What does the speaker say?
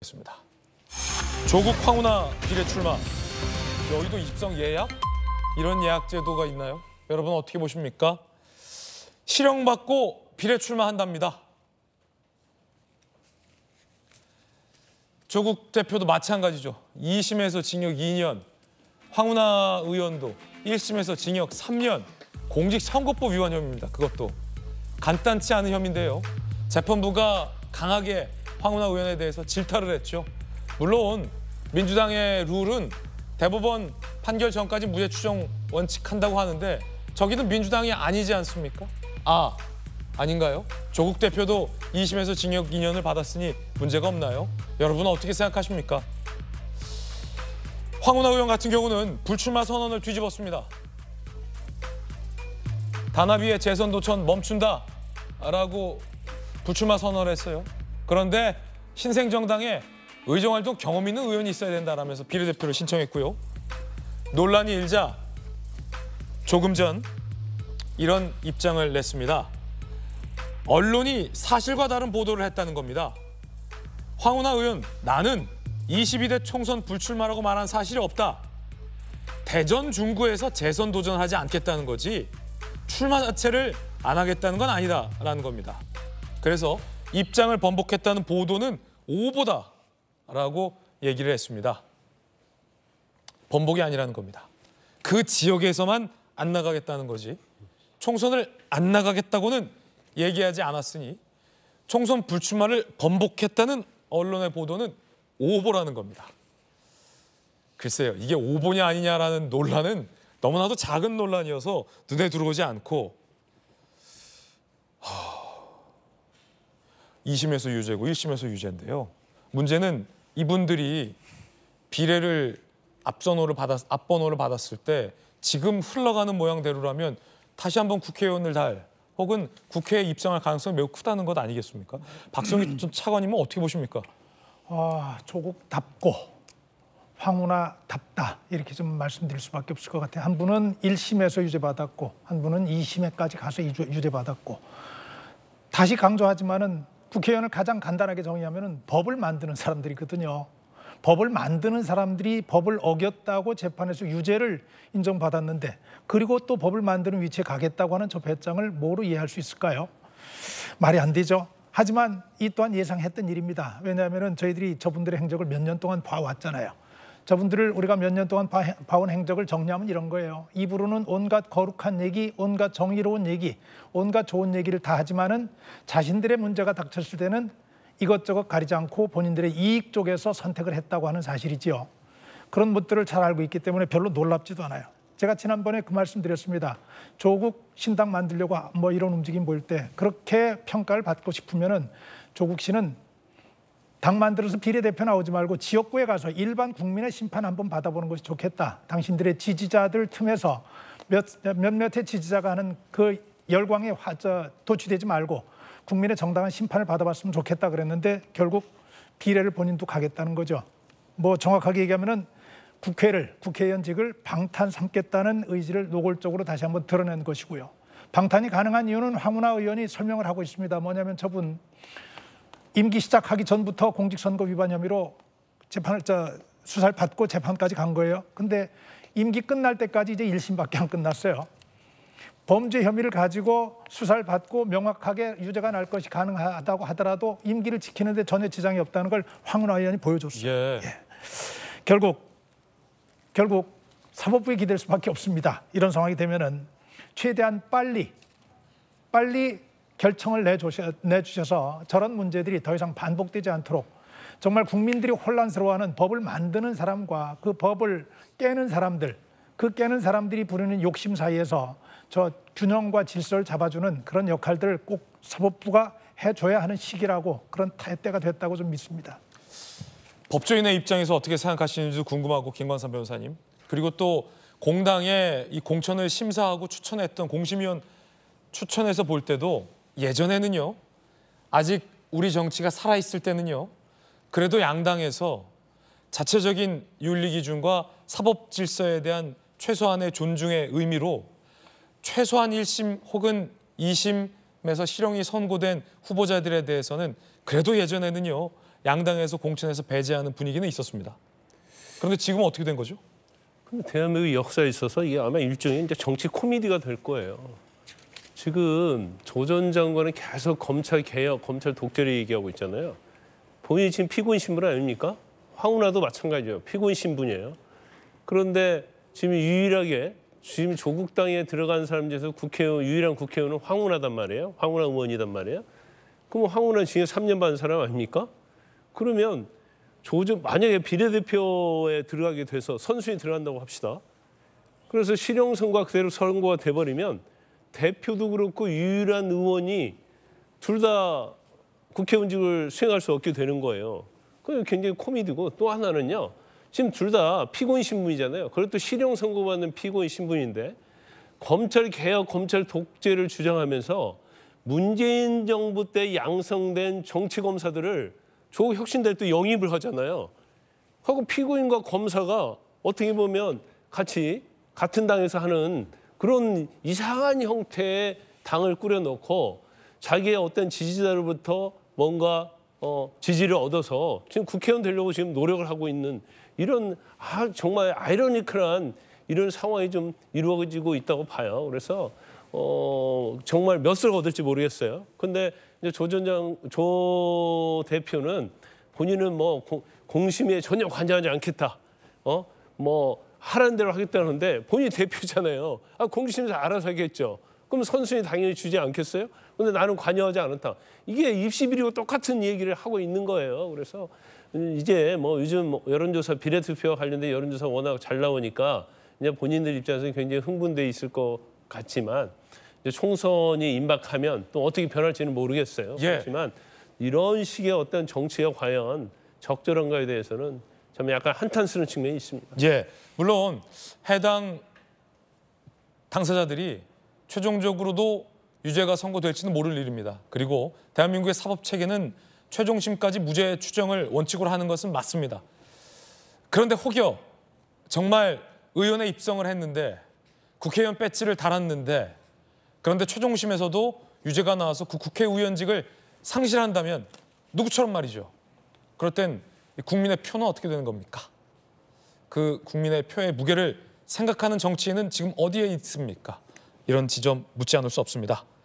습니다. 조국 황운하 비례 출마, 여의도 입성 예약? 이런 예약 제도가 있나요? 여러분 어떻게 보십니까? 실형받고 비례 출마한답니다. 조국 대표도 마찬가지죠. 2심에서 징역 2년, 황운하 의원도 1심에서 징역 3년, 공직선거법 위반 혐의입니다. 그것도 간단치 않은 혐의인데요. 재판부가 강하게 황운하 의원에 대해서 질타를 했죠. 물론 민주당의 룰은 대법원 판결 전까지 무죄 추정 원칙한다고 하는데 저기는 민주당이 아니지 않습니까? 아닌가요? 조국 대표도 2심에서 징역 2년을 받았으니 문제가 없나요? 여러분은 어떻게 생각하십니까? 황운하 의원 같은 경우는 불출마 선언을 뒤집었습니다. 단합위의 재선 도천 멈춘다라고 불출마 선언을 했어요. 그런데 신생정당에 의정활동 경험 있는 의원이 있어야 된다라면서 비례대표를 신청했고요. 논란이 일자 조금 전 이런 입장을 냈습니다. 언론이 사실과 다른 보도를 했다는 겁니다. 황운하 의원, 나는 22대 총선 불출마라고 말한 사실이 없다. 대전 중구에서 재선 도전하지 않겠다는 거지 출마 자체를 안 하겠다는 건 아니다라는 겁니다. 그래서 입장을 번복했다는 보도는 오보다라고 얘기를 했습니다. 번복이 아니라는 겁니다. 그 지역에서만 안 나가겠다는 거지 총선을 안 나가겠다고는 얘기하지 않았으니 총선 불출마를 번복했다는 언론의 보도는 오보라는 겁니다. 글쎄요, 이게 오보냐 아니냐라는 논란은 너무나도 작은 논란이어서 눈에 들어오지 않고 2심에서 유죄고 1심에서 유죄인데요. 문제는 이분들이 비례를 앞번호를 받았을 때 지금 흘러가는 모양대로라면 다시 한번 국회의원을 달 혹은 국회에 입성할 가능성이 매우 크다는 것 아니겠습니까? 박성희 전 차관님은 어떻게 보십니까? 조국답고 황운하답다 이렇게 좀 말씀드릴 수밖에 없을 것 같아요. 한 분은 1심에서 유죄받았고 한 분은 2심에까지 가서 유죄받았고 다시 강조하지만은 국회의원을 가장 간단하게 정의하면은 법을 만드는 사람들이거든요. 법을 만드는 사람들이 법을 어겼다고 재판에서 유죄를 인정받았는데 그리고 또 법을 만드는 위치에 가겠다고 하는 저 배짱을 뭐로 이해할 수 있을까요? 말이 안 되죠. 하지만 이 또한 예상했던 일입니다. 왜냐하면 저희들이 저분들의 행적을 몇 년 동안 봐왔잖아요. 저분들을 우리가 몇 년 동안 봐온 행적을 정리하면 이런 거예요. 입으로는 온갖 거룩한 얘기, 온갖 정의로운 얘기, 온갖 좋은 얘기를 다 하지만은 자신들의 문제가 닥쳤을 때는 이것저것 가리지 않고 본인들의 이익 쪽에서 선택을 했다고 하는 사실이지요. 그런 것들을 잘 알고 있기 때문에 별로 놀랍지도 않아요. 제가 지난번에 그 말씀 드렸습니다. 조국 신당 만들려고 뭐 이런 움직임 보일 때 그렇게 평가를 받고 싶으면은 조국 씨는 당 만들어서 비례대표 나오지 말고 지역구에 가서 일반 국민의 심판 한번 받아보는 것이 좋겠다. 당신들의 지지자들 틈에서 몇몇의 지지자가 하는 그 열광에 도취되지 말고 국민의 정당한 심판을 받아봤으면 좋겠다 그랬는데 결국 비례를 본인도 가겠다는 거죠. 뭐 정확하게 얘기하면은 국회의원직을 방탄 삼겠다는 의지를 노골적으로 다시 한번 드러낸 것이고요. 방탄이 가능한 이유는 황운하 의원이 설명을 하고 있습니다. 뭐냐면 저분 임기 시작하기 전부터 공직선거 위반 혐의로 수사를 받고 재판까지 간 거예요. 근데 임기 끝날 때까지 이제 1심밖에 안 끝났어요. 범죄 혐의를 가지고 수사를 받고 명확하게 유죄가 날 것이 가능하다고 하더라도 임기를 지키는데 전혀 지장이 없다는 걸 황운하 의원이 보여줬어요. 예. 결국 사법부에 기댈 수밖에 없습니다. 이런 상황이 되면은 최대한 빨리 결정을 내주셔서 저런 문제들이 더 이상 반복되지 않도록 정말 국민들이 혼란스러워하는 법을 만드는 사람과 그 법을 깨는 사람들, 그 깨는 사람들이 부르는 욕심 사이에서 저 균형과 질서를 잡아주는 그런 역할들을 꼭 사법부가 해줘야 하는 시기라고 그런 때가 됐다고 좀 믿습니다. 법조인의 입장에서 어떻게 생각하시는지 궁금하고 김광삼 변호사님. 그리고 또 공당의 이 공천을 심사하고 추천했던 공심위원 추천해서 볼 때도 예전에는요. 아직 우리 정치가 살아있을 때는요. 그래도 양당에서 자체적인 윤리 기준과 사법 질서에 대한 최소한의 존중의 의미로 최소한 1심 혹은 2심에서 실형이 선고된 후보자들에 대해서는 그래도 예전에는요. 양당에서 공천에서 배제하는 분위기는 있었습니다. 그런데 지금은 어떻게 된 거죠? 근데 대한민국 역사에 있어서 이게 아마 일종의 이제 정치 코미디가 될 거예요. 지금 조 전 장관은 계속 검찰 개혁, 검찰 독재를 얘기하고 있잖아요. 본인이 지금 피고인 신분 아닙니까? 황운하도 마찬가지예요. 피고인 신분이에요. 그런데 지금 유일하게 지금 조국 당에 들어간 사람 중에서 국회의원 유일한 국회의원은 황운하단 말이에요. 황운하 의원이단 말이에요. 그럼 황운하 징역 3년 받은 사람 아닙니까? 그러면 만약에 비례대표에 들어가게 돼서 선수에 들어간다고 합시다. 그래서 실형 선고가 그대로 선고가 돼버리면 대표도 그렇고 유일한 의원이 둘 다 국회의원직을 수행할 수 없게 되는 거예요. 그게 굉장히 코미디고 또 하나는요. 지금 둘 다 피고인 신분이잖아요. 그것도 실형 선고받는 피고인 신분인데 검찰 개혁, 검찰 독재를 주장하면서 문재인 정부 때 양성된 정치 검사들을 조국 혁신될 때 영입을 하잖아요. 하고 피고인과 검사가 어떻게 보면 같이 같은 당에서 하는 그런 이상한 형태의 당을 꾸려놓고 자기의 어떤 지지자로부터 뭔가 지지를 얻어서 지금 국회의원 되려고 지금 노력을 하고 있는 이런 정말 아이러니컬한 이런 상황이 좀 이루어지고 있다고 봐요. 그래서 정말 몇 을 얻을지 모르겠어요. 근데 이제 조 대표는 본인은 뭐 공심에 전혀 관여하지 않겠다. 뭐 하라는 대로 하겠다는데 본인이 대표잖아요. 공심에서 알아서 하겠죠. 그럼 선수에 당연히 주지 않겠어요? 근데 나는 관여하지 않았다. 이게 입시비리고 똑같은 얘기를 하고 있는 거예요. 그래서 이제 뭐 요즘 여론조사 비례투표 관련된 여론조사 워낙 잘 나오니까 이제 본인들 입장에서는 굉장히 흥분돼 있을 것 같지만 이제 총선이 임박하면 또 어떻게 변할지는 모르겠어요. 예. 그렇지만 이런 식의 어떤 정치가 과연 적절한가에 대해서는 참 약간 한탄스러운 측면이 있습니다. 예, 물론 해당 당사자들이 최종적으로도 유죄가 선고될지는 모를 일입니다. 그리고 대한민국의 사법 체계는 최종심까지 무죄 추정을 원칙으로 하는 것은 맞습니다. 그런데 혹여 정말 의원에 입성을 했는데 국회의원 배지를 달았는데 그런데 최종심에서도 유죄가 나와서 그 국회의원직을 상실한다면 누구처럼 말이죠. 그럴 땐 국민의 표는 어떻게 되는 겁니까? 그 국민의 표의 무게를 생각하는 정치인은 지금 어디에 있습니까? 이런 지점 묻지 않을 수 없습니다.